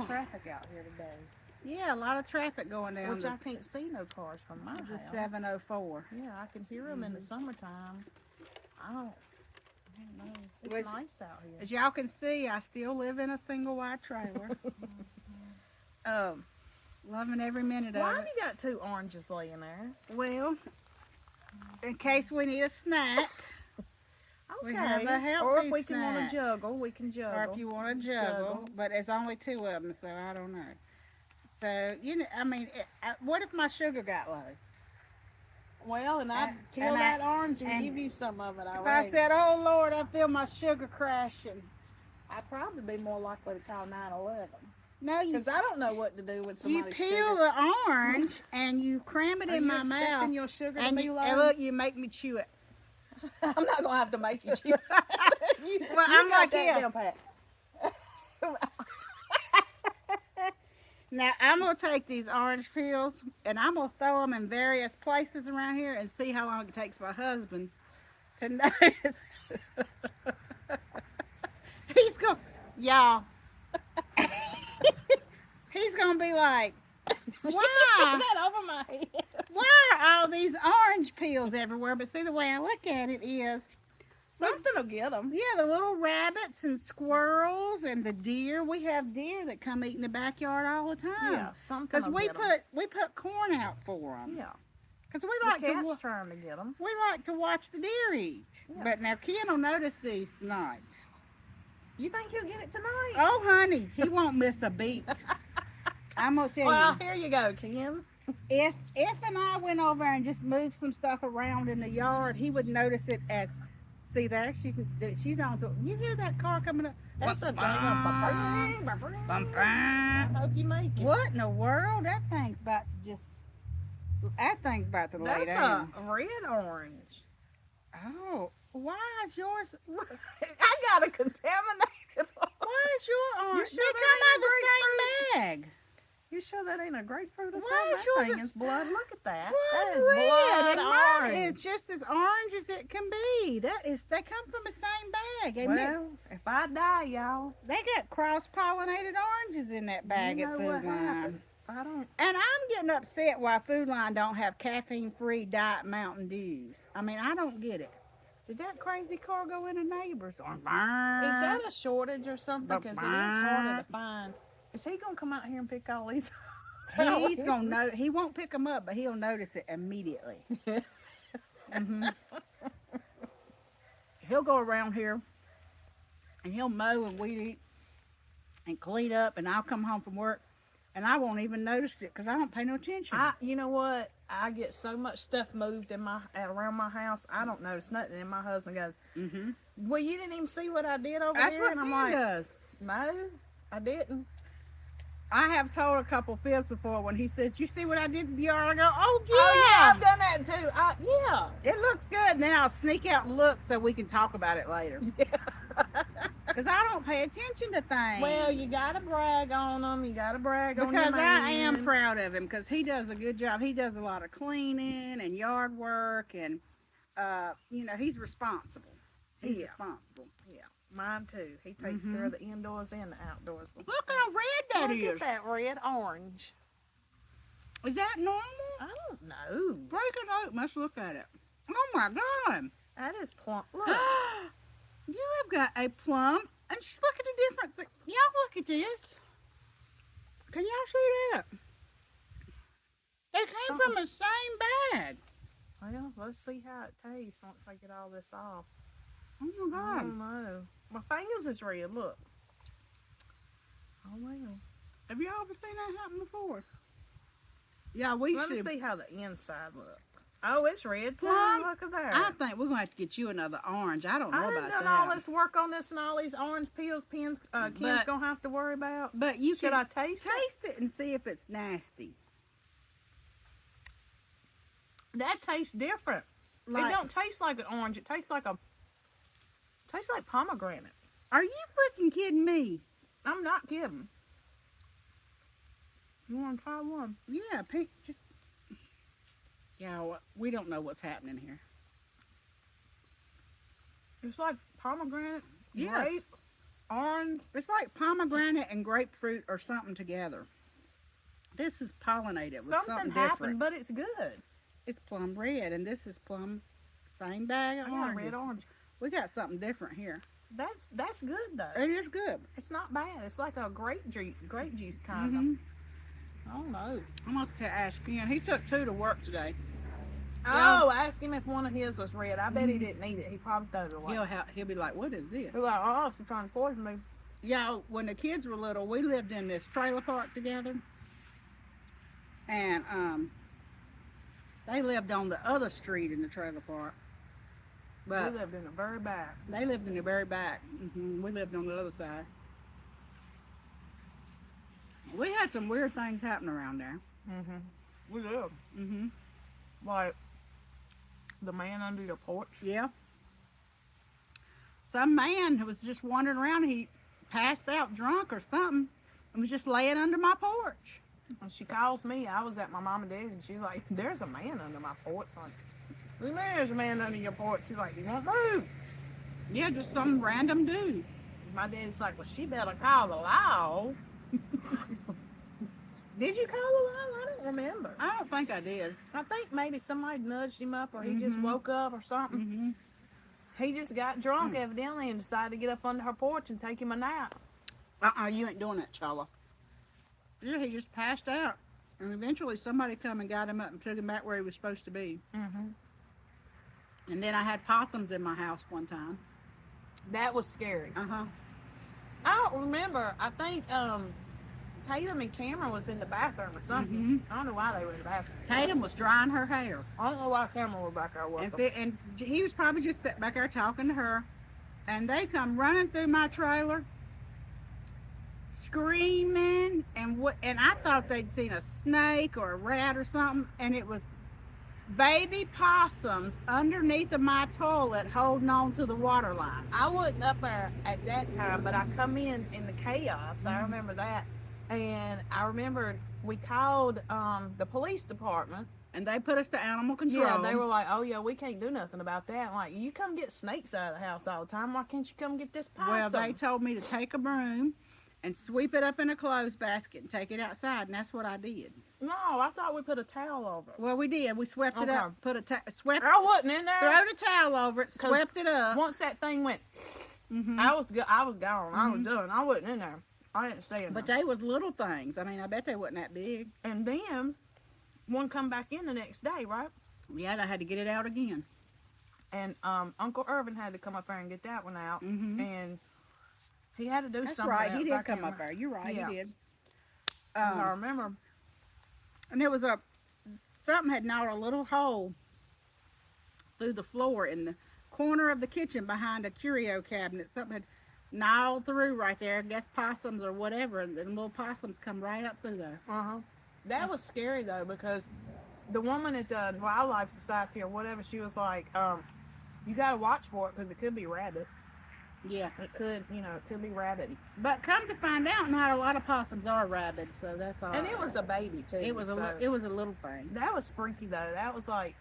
of traffic out here today. Yeah, a lot of traffic going down. Which I can't see no cars from my the house. 704. Yeah, I can hear them in the summertime. I don't know. It's nice out here. As y'all can see, I still live in a single wide trailer. Loving every minute of Why it. have you got 2 oranges laying there? Well, in case we need a snack. Okay. We have a healthy or if we can snack. want to juggle, we can juggle. Or if you want to juggle. But there's only 2 of them, so I don't know. So, I mean, what if my sugar got low? Well, and I'd peel that orange and give you some of it. If I said, oh, Lord, I feel my sugar crashing. I'd probably be more likely to call 911. No, because I don't know what to do with somebody's sugar. You peel the orange and you cram it in my mouth. Are you expecting your sugar to be low? And look, you make me chew it. I'm not going to have to make you chew it. Well, I'm like this. Now, I'm going to take these orange peels and I'm going to throw them in various places around here and see how long it takes my husband to notice. He's going, y'all, he's going to be like, why? That over my head. Why are all these orange peels everywhere? But see, the way I look at it is, something will get them. Yeah, the little rabbits and squirrels and the deer. We have deer that come eat in the backyard all the time. Yeah, something. Because we put corn out for them. Yeah. Because we like to trying to get them. We like to watch the deer eat. Yeah. But now Ken will notice these tonight. You think he'll get it tonight? Oh, honey, he won't miss a beat. I'm gonna tell you. Well, here you go, Ken. If and I went over and just moved some stuff around in the yard, he would notice it as. See there, she's on to. You hear that car coming up? That's a dang. I hope you make it. What in the world? That thing's about to lay down. That's a red orange. Oh, why is yours? I got a contaminated one. Why is your orange? You sure they come out of the same bag. You sure that ain't a grapefruit or Why something? is That yours thing is blood. Look at that. Blood that is red. blood And mine orange. is just as orange as it can be. They come from the same bag. Well, if I die, y'all. They got cross-pollinated oranges in that bag at Food Line. I don't. And I'm getting upset why Food Line don't have caffeine-free Diet Mountain Dews. I mean, I don't get it. Did that crazy car go into neighbors? Is that a shortage or something? Because it is harder to find. Is he gonna come out here and pick all these? He's gonna know. He won't pick them up, but he'll notice it immediately. He'll go around here and he'll mow and weed eat and clean up, and I'll come home from work and I won't even notice it because I don't pay no attention. You know what? I get so much stuff moved around my house. I don't notice nothing, and my husband goes, "Well, you didn't even see what I did over That's there." What and I'm like, does. No, I didn't. I have told a couple fibs before when he says, "You see what I did to the yard?" I go, "Oh yeah, oh, yeah, I've done that too. Yeah, it looks good." And then I'll sneak out and look so we can talk about it later. Because I don't pay attention to things. Well, you gotta brag on them. You gotta brag on them. Because I am proud of him because he does a good job. He does a lot of cleaning and yard work, and he's responsible. He's responsible. Yeah. Mine too. He takes care of the indoors and the outdoors. Look how red that is. Look at that red orange. Is that normal? I don't know. Break it open. Let's look at it. Oh my God. That is plump. Look. You have got a plum. And just look at the difference. Y'all look at this. Can y'all see that? They came from the same bag. Well, let's see how it tastes once I get all this off. Oh my God. I don't know. My fingers is red. Look. Oh well. Have you ever seen that happen before? Yeah, we Let should. me see how the inside looks. Oh, it's red too. Look at that. I think we're gonna have to get you another orange. I don't know about that. I done all this work on this and all these orange peels. Ken's gonna have to worry about. But you should I taste it and see if it's nasty. That tastes different. It don't taste like an orange. It tastes like pomegranate. Are you freaking kidding me? I'm not kidding. You want to try one? Yeah, pink. Just. Yeah, we don't know what's happening here. It's like pomegranate, yes. grape, Orange. It's like pomegranate and grapefruit or something together. This is pollinated with something Something different. happened, but it's good. It's plum red, and this is plum, same bag of I got a oranges. red orange. We got something different here. That's good though. It is good. It's not bad. It's like a grape juice kind Mm-hmm. of. I don't know. I'm going to ask Ian. He took 2 to work today. Oh, ask him if one of his was red. I bet he didn't eat it. He probably threw it away. He'll be like, what is this? He's like, oh, she's trying to poison me. Y'all, when the kids were little, we lived in this trailer park together. And they lived on the other street in the trailer park. But We lived in the very back. they lived in the very back. We lived on the other side. We had some weird things happen around there. We did. Like the man under your porch. Yeah. Some man who was just wandering around, he passed out drunk or something and was just laying under my porch. And she calls me. I was at my mom and dad's, and she's like, "There's a man under my porch." I'm like, "What do you mean there's a man under your porch?" She's like, "You won't move." Yeah, just some random dude. My daddy's like, "Well, she better call the law." Did you call the law? I don't remember. I don't think I did. I think maybe somebody nudged him up, or he just woke up, or something. He just got drunk evidently and decided to get up under her porch and take him a nap. You ain't doing that, Chola. Yeah, he just passed out. And eventually somebody come and got him up and took him back where he was supposed to be. And then I had possums in my house one time. That was scary. Uh-huh. I don't remember. I think Tatum and Cameron was in the bathroom or something. I don't know why they were in the bathroom. Tatum was drying her hair. I don't know why Cameron was back there with them. And he was probably just sitting back there talking to her. And they come running through my trailer, screaming. And I thought they'd seen a snake or a rat or something. And it was baby possums underneath of my toilet holding on to the water line. I wasn't up there at that time, but I come in the chaos. I remember that. And I remember we called the police department. And they put us to animal control. Yeah, they were like, "Oh yeah, we can't do nothing about that." Like, you come get snakes out of the house all the time. Why can't you come get this possum? Well, they told me to take a broom and sweep it up in a clothes basket and take it outside, and that's what I did. No, I thought we put a towel over it. Well, we did. We swept it up, swept. I wasn't in there. Throw the towel over it, swept it up. Once that thing went, I was gone. I was done. I wasn't in there. I didn't stay in But there. they was little things. I mean, I bet they wasn't that big. And then one come back in the next day, right? Yeah, I had to get it out again. And Uncle Irvin had to come up there and get that one out. And he had to do That's something right. else. He I did come can't up there. You're right. Yeah. He did. I remember. And there was something had gnawed a little hole through the floor in the corner of the kitchen behind a curio cabinet. Something had gnawed through right there. I guess possums or whatever, and the little possums come right up through there. That was scary though, because the woman at the Wildlife Society or whatever, she was like, "You got to watch for it because it could be rabbit. Yeah. It could be rabbit." But come to find out, not a lot of possums are rabid, so that's all. And it was a baby too. It was a little thing. That was freaky though. That was like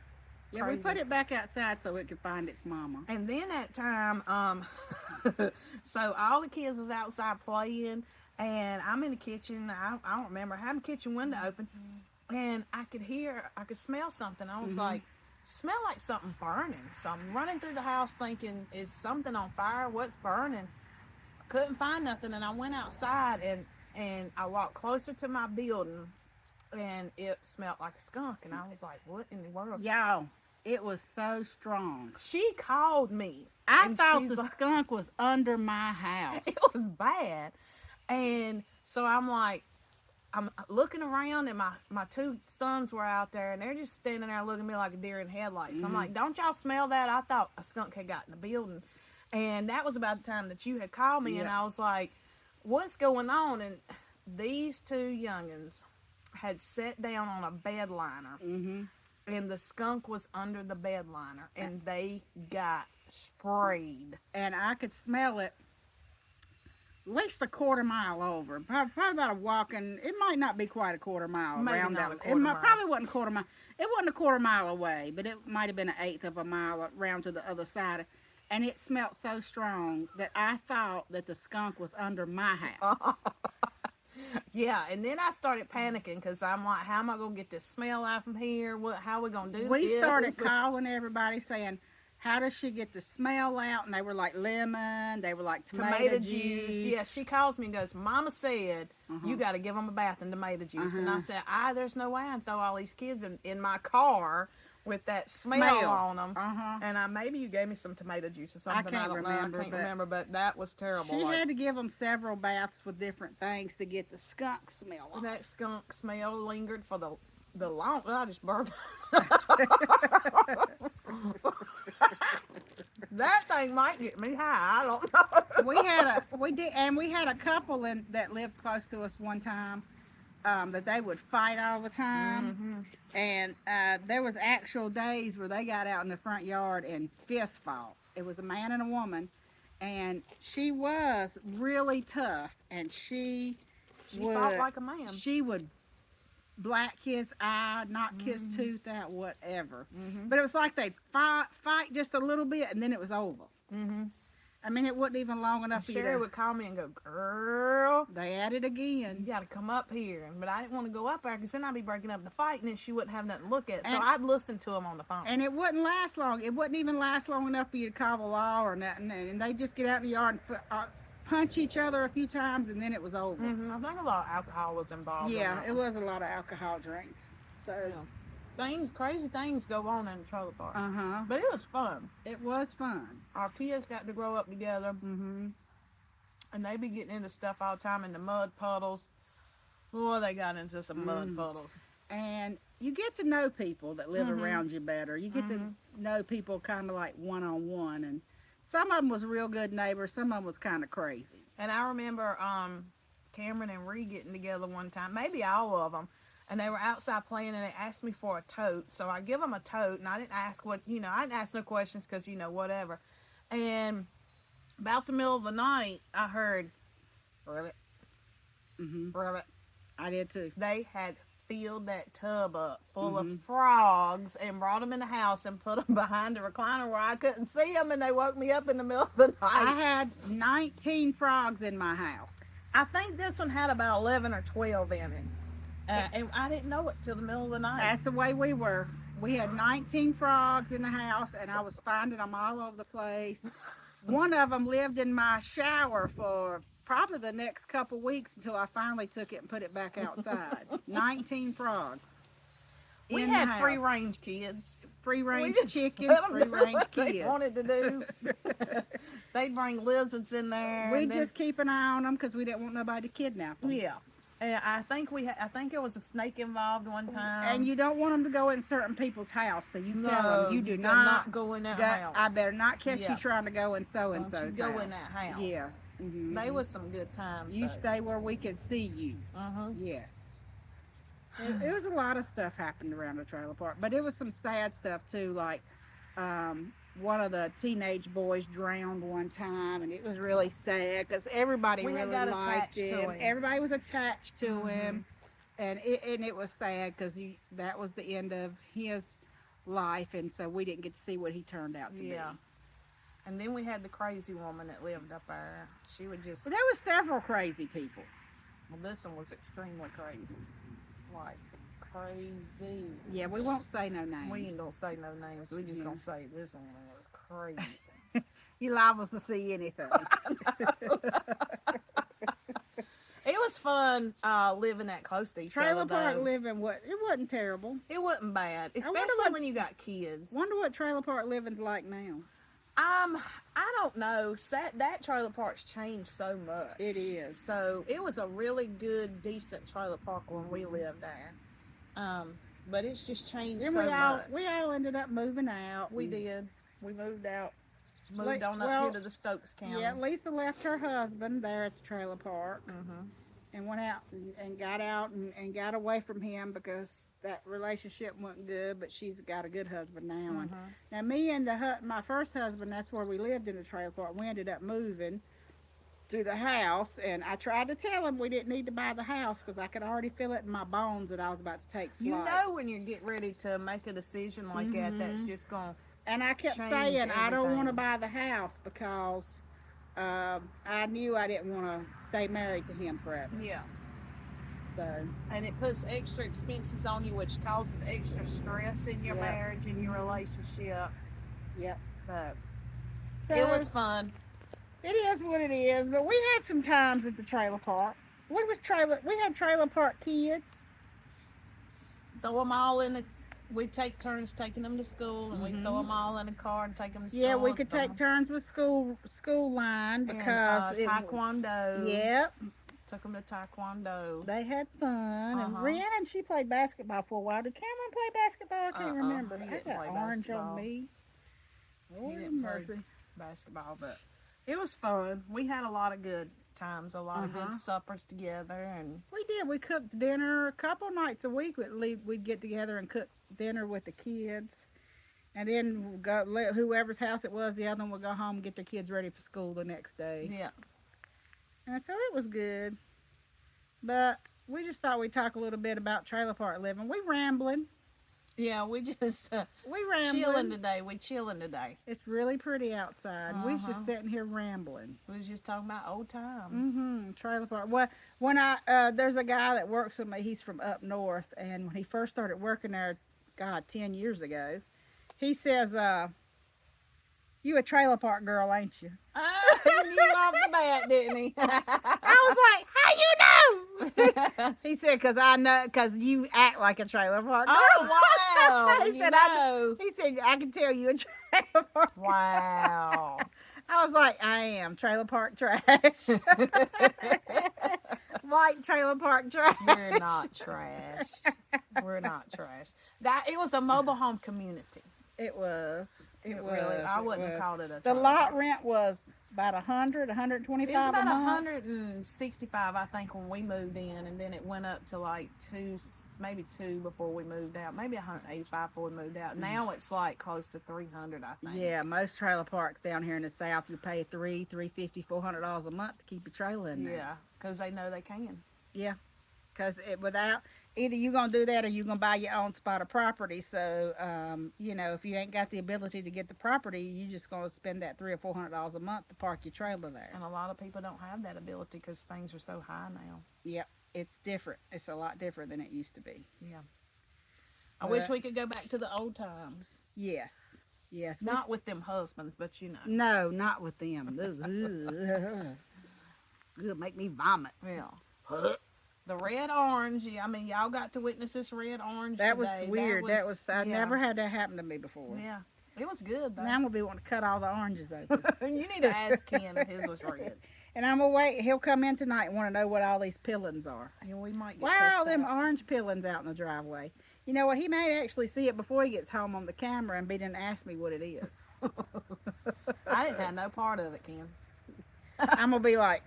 Yeah, crazy. we put it back outside so it could find its mama. And then that time, so all the kids was outside playing, and I'm in the kitchen. I don't remember. I had my kitchen window open, and I could smell something. I was like, smell like something burning. So I'm running through the house thinking, is something on fire? What's burning? Couldn't find nothing, and I went outside, and I walked closer to my building, and it smelled like a skunk, and I was like, what in the world? Y'all, it was so strong. She called me. I and thought she's the like, skunk was under my house. it was bad. And so I'm looking around, and my 2 sons were out there, and they're just standing there looking at me like a deer in headlights. So I'm like, don't y'all smell that? I thought a skunk had got in the building. And that was about the time that you had called me, and I was like, what's going on? And these 2 youngins had sat down on a bed liner, and the skunk was under the bed liner, and they got sprayed. And I could smell it at least a quarter mile over. Probably about a walking, it might not be quite a quarter mile Maybe around not that. a quarter mile. Probably wasn't a quarter mile. It wasn't a quarter mile away, but it might have been an eighth of a mile around to the other side. and it smelled so strong that I thought that the skunk was under my house. Yeah, and then I started panicking because I'm like, how am I gonna get this smell out from here? How are we gonna do We this? started calling everybody saying, how does she get the smell out? And they were like lemon, they were like tomato juice. Yeah, she calls me and goes, Mama said you got to give them a bath in tomato juice. And I said, there's no way I can throw all these kids in my car with that smell on them. And maybe you gave me some tomato juice or something. I don't know. I can't remember, but that was terrible. She had to give them several baths with different things to get the skunk smell off. And that skunk smell lingered for the long. I just burned. That thing might get me high. I don't know. We had a couple that lived close to us one time. That they would fight all the time, and there was actual days where they got out in the front yard and fist fought. It was a man and a woman, and she was really tough, and she fought like a man. She would black his eye, knock his tooth out, whatever. But it was like they'd fight just a little bit, and then it was over. I mean, it wasn't even long enough for you Sherry would call me and go, girl, they at it again. You got to come up here. But I didn't want to go up there because then I'd be breaking up the fight and then she wouldn't have nothing to look at. So I'd listen to them on the phone. And it wouldn't last long. It wouldn't even last long enough for you to call the law or nothing. And they just get out in the yard and punch each other a few times, and then it was over. I think a lot of alcohol was involved. Yeah, it was a lot of alcohol drinks. So crazy things go on in the trailer park. But it was fun. It was fun. Our kids got to grow up together. And they be getting into stuff all the time in the mud puddles. Boy, they got into some mud puddles. And you get to know people that live around you better. You get to know people kind of like one-on-one. And some of them was real good neighbors. Some of them was kind of crazy. And I remember Cameron and Ree getting together one time, maybe all of them, and they were outside playing, and they asked me for a tote. So I give them a tote, and I didn't ask I didn't ask no questions because, whatever. And about the middle of the night, I heard, ribbit, ribbit. I did too. They had filled that tub up full of frogs and brought them in the house and put them behind the recliner where I couldn't see them, and they woke me up in the middle of the night. I had 19 frogs in my house. I think this one had about 11 or 12 in it. And I didn't know it till the middle of the night. That's the way we were. We had 19 frogs in the house, and I was finding them all over the place. One of them lived in my shower for probably the next couple weeks until I finally took it and put it back outside. 19 frogs. We had free range kids. Free range chickens, free range kids. They wanted to do. They'd bring lizards in there. We just keep an eye on them because we didn't want nobody to kidnap them. Yeah. And I think there was a snake involved one time. And you don't want them to go in certain people's house, so you tell them you do not go in that house. I better not catch you trying to go in so and so's go house. in that house. Yeah. They was some good times. You stay where we can see you. Yes. It was a lot of stuff happened around the trailer park, but it was some sad stuff too. Like one of the teenage boys drowned one time, and it was really sad because everybody really liked him. Everybody was attached to him, and it was sad because that was the end of his life, and so we didn't get to see what he turned out to be. And then we had the crazy woman that lived up there. She would just. Well, there was several crazy people. Well, this one was extremely crazy. Like crazy. Yeah, we won't say no names. We ain't gonna say no names. We just gonna say this one was crazy. You liable to see anything. It was fun living that close to each other. Trailer park living, it wasn't terrible. It wasn't bad, especially when you got kids. Wonder what trailer park living's like now. I don't know. That trailer park's changed so much. It is. So it was a really good, decent trailer park when we lived there. But it's just changed so much. We all ended up moving out. We did. We moved out. Moved on up here to the Stokes County. Yeah, Lisa left her husband there at the trailer park. And went out and got out and got away from him because that relationship wasn't good, but she's got a good husband now. And now me and my first husband, that's where we lived in the trailer park. We ended up moving to the house, and I tried to tell him we didn't need to buy the house because I could already feel it in my bones that I was about to take flight. You know when you get ready to make a decision like that, that's just going to And I kept change saying, I don't want to everything. buy the house because I knew I didn't want to stay married to him forever. Yeah. So, And it puts extra expenses on you, which causes extra stress in your yep. marriage and your relationship. Yep. But it So, was fun. it is what it is. But we had some times at the trailer park. We had trailer park kids. Throw them all in the. We take turns taking them to school, and we throw them all in the car and take them to Yeah, school. we could take turns with school line And because taekwondo. Yep, Took them to taekwondo. they had fun. And Uh-huh. Rhiannon, she played basketball for a while. Did Cameron play basketball? I can't remember. He I didn't got play orange basketball. on me. He Lord didn't mercy. play basketball, but it was fun. We had a lot of good times, a lot of good suppers together, and We did. We cooked dinner a couple nights a week. We'd get together and cook dinner with the kids. And then whoever's house it was, the other one would go home and get their kids ready for school the next day. yeah. And so it was good. But we just thought we'd talk a little bit about trailer park living. We rambling. Yeah, we just We rambling. chilling today. We chilling today. It's really pretty outside. We was just sitting here rambling. We was just talking about old times. Trailer park. Well, when there's a guy that works with me. He's from up north, and when he first started working there, God, 10 years ago, he says, "You a trailer park girl, ain't you?" He knew off the bat, didn't he? I was like, "How you know?" He said, "Cause I know, cause you act like a trailer park girl." Oh wow! He You said, know. He said, "I can tell you a trailer park." Wow. I was like, "I am trailer park trash." White trailer park trash. We're not trash. We're not trash. It was a mobile home community. It was. It was. Really, I it wouldn't have was. called it a The trailer lot park. rent was about 100, It 125 was about a month. 165, I think, when we moved in, and then it went up to like maybe two before we moved out, maybe 185 before we moved out. Now it's like close to 300, I think. Yeah, most trailer parks down here in the south, you pay $350, $400 a month to keep your trailer in there. Yeah, because they know they can. Yeah, because without either you gonna do that or you gonna buy your own spot of property. So if you ain't got the ability to get the property, you just gonna spend that $300 or $400 a month to park your trailer there. And a lot of people don't have that ability because things are so high now. Yep, it's different. It's a lot different than it used to be. Yeah. I wish we could go back to the old times. Yes. Yes. Not with them husbands, but No, not with them. Good, make me vomit. Yeah. The red orange. Yeah, I mean, y'all got to witness this red orange. That was today. weird. I never had that happen to me before. Yeah, it was good though. Now I'm gonna be wanting to cut all the oranges open. You need to ask Ken if his was red. And I'm gonna wait. He'll come in tonight and want to know what all these peelings are. And we might get Why are all cussed them out. orange peelings out in the driveway? You know what? He may actually see it before he gets home on the camera and be done ask me what it is. I didn't have no part of it, Ken. I'm gonna be like,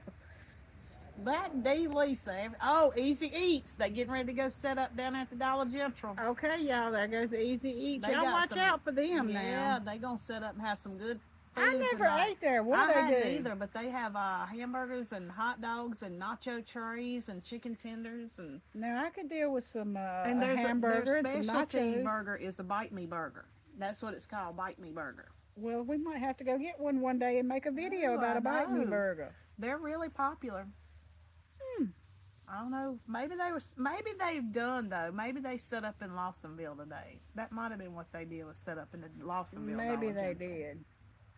That D. Lisa. Easy Eats. They getting ready to go set up down at the Dollar General. okay, y'all, there goes the Easy Eat. They Y'all got watch some- out for them Yeah, now. they gonna set up and have some good food I never tonight. ate there. What I do they hadn't do? either, but they have hamburgers and hot dogs and nacho trays and chicken tenders and Now I could deal with some and a hamburger their and some specialty nachos. burger is a bite me burger. That's what it's called, bite me burger. Well, we might have to go get one day and make a video Oh, about I a bite me know. burger. They're really popular. I don't know. Maybe they've done though. Maybe they set up in Lawsonville today. That might have been what they did, was set up in the Lawsonville. Maybe they did.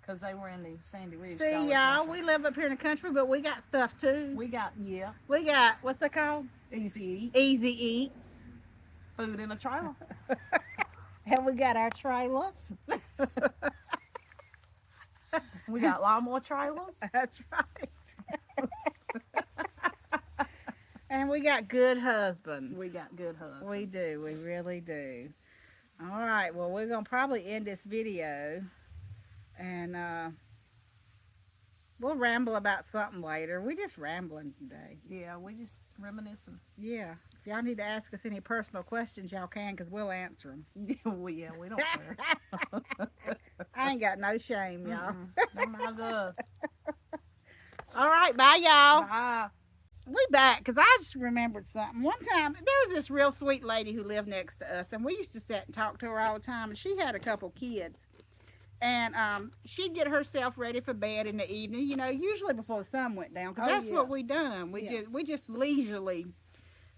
Because they were in the Sandy Ridge. See, Dollar y'all, General. we live up here in the country, but we got stuff too. We got We got, what's it called? Easy Eats. Easy Eats. Food in a trailer. And we got our trailer. We got lawnmower trailers. That's right. And we got good husbands. We got good husbands. We do. We really do. All right. Well, we're going to probably end this video. And we'll ramble about something later. We just rambling today. Yeah, we just reminiscing. Yeah. If y'all need to ask us any personal questions, y'all can, because we'll answer them. we don't care. I ain't got no shame, y'all. Don't mind us. All right. Bye, y'all. Bye. We back, because I just remembered something. One time, there was this real sweet lady who lived next to us, and we used to sit and talk to her all the time, and she had a couple kids. And she'd get herself ready for bed in the evening, usually before the sun went down, because Oh that's yeah. what we done. We Yeah. just leisurely.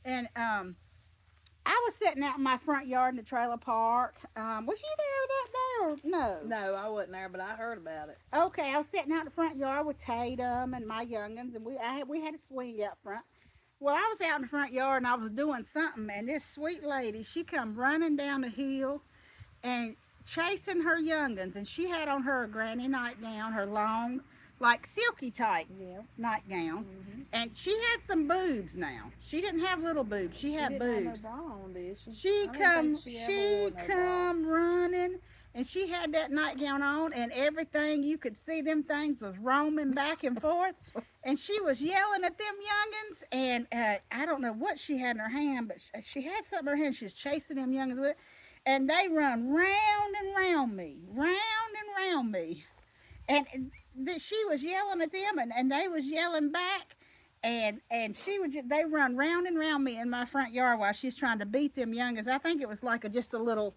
And I was sitting out in my front yard in the trailer park. Was you there that day or no? No, I wasn't there, but I heard about it. Okay, I was sitting out in the front yard with Tatum and my youngins, and we had a swing out front. Well, I was out in the front yard and I was doing something, and this sweet lady, she come running down the hill and chasing her youngins, and she had on her granny nightgown, her long, like silky tight Yeah. nightgown, Mm-hmm. and she had some boobs now. She didn't have little boobs; she had didn't boobs. have no bra on, did she? She I come, didn't think she ever she wore no bra. come running, and she had that nightgown on, and everything you could see them things was roaming back and forth, and she was yelling at them youngins, and I don't know what she had in her hand, but she had something in her hand. She was chasing them youngins with it, and they run round and round me, round and round me, and she was yelling at them, and they was yelling back. And they run round and round me in my front yard while she's trying to beat them youngins. I think it was like just a little,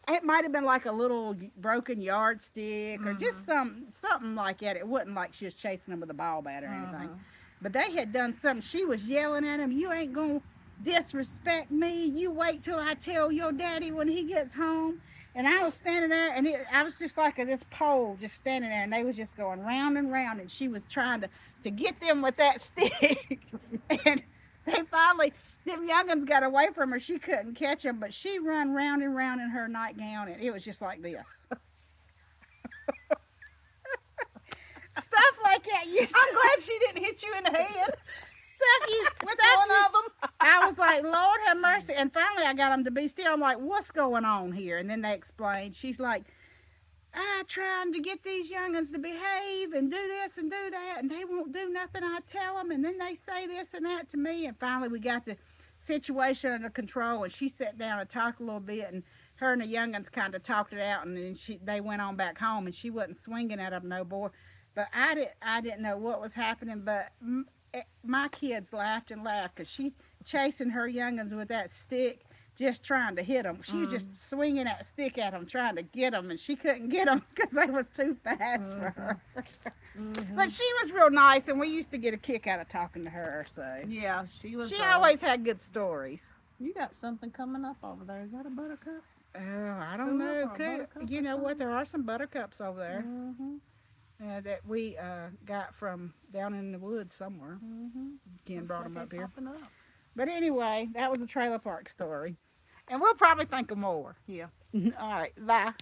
it might have been like a little broken yardstick or just something like that. It wasn't like she was chasing them with a ball bat or anything. But they had done something. She was yelling at him, "You ain't gonna disrespect me. You wait till I tell your daddy when he gets home." And I was standing there, and I was just like this pole, just standing there, and they was just going round and round, and she was trying to get them with that stick. And they finally, them youngins got away from her. She couldn't catch them, but she run round and round in her nightgown, and it was just like this. Stuff like that. I'm glad she didn't hit you in the head with one of them. I was like, Lord have mercy. And finally I got them to be still. I'm like, what's going on here? And then they explained. She's like, I'm trying to get these youngins to behave and do this and do that, and they won't do nothing I tell them, and then they say this and that to me. And finally we got the situation under control, and she sat down and talked a little bit, and her and the youngins kind of talked it out, and then they went on back home, and she wasn't swinging at them no more. But I didn't know what was happening, but my kids laughed and laughed because she chasing her youngins with that stick, just trying to hit them. She was just swinging that stick at them, trying to get them, and she couldn't get them because they was too fast for her. But she was real nice, and we used to get a kick out of talking to her. So Yeah, she was. she always had good stories. You got something coming up over there. Is that a buttercup? Oh, I don't know. You know what? There are some buttercups over there that we got from down in the woods somewhere. Ken brought them up here. Up. But anyway, that was a trailer park story. And we'll probably think of more. Yeah. All right. Bye.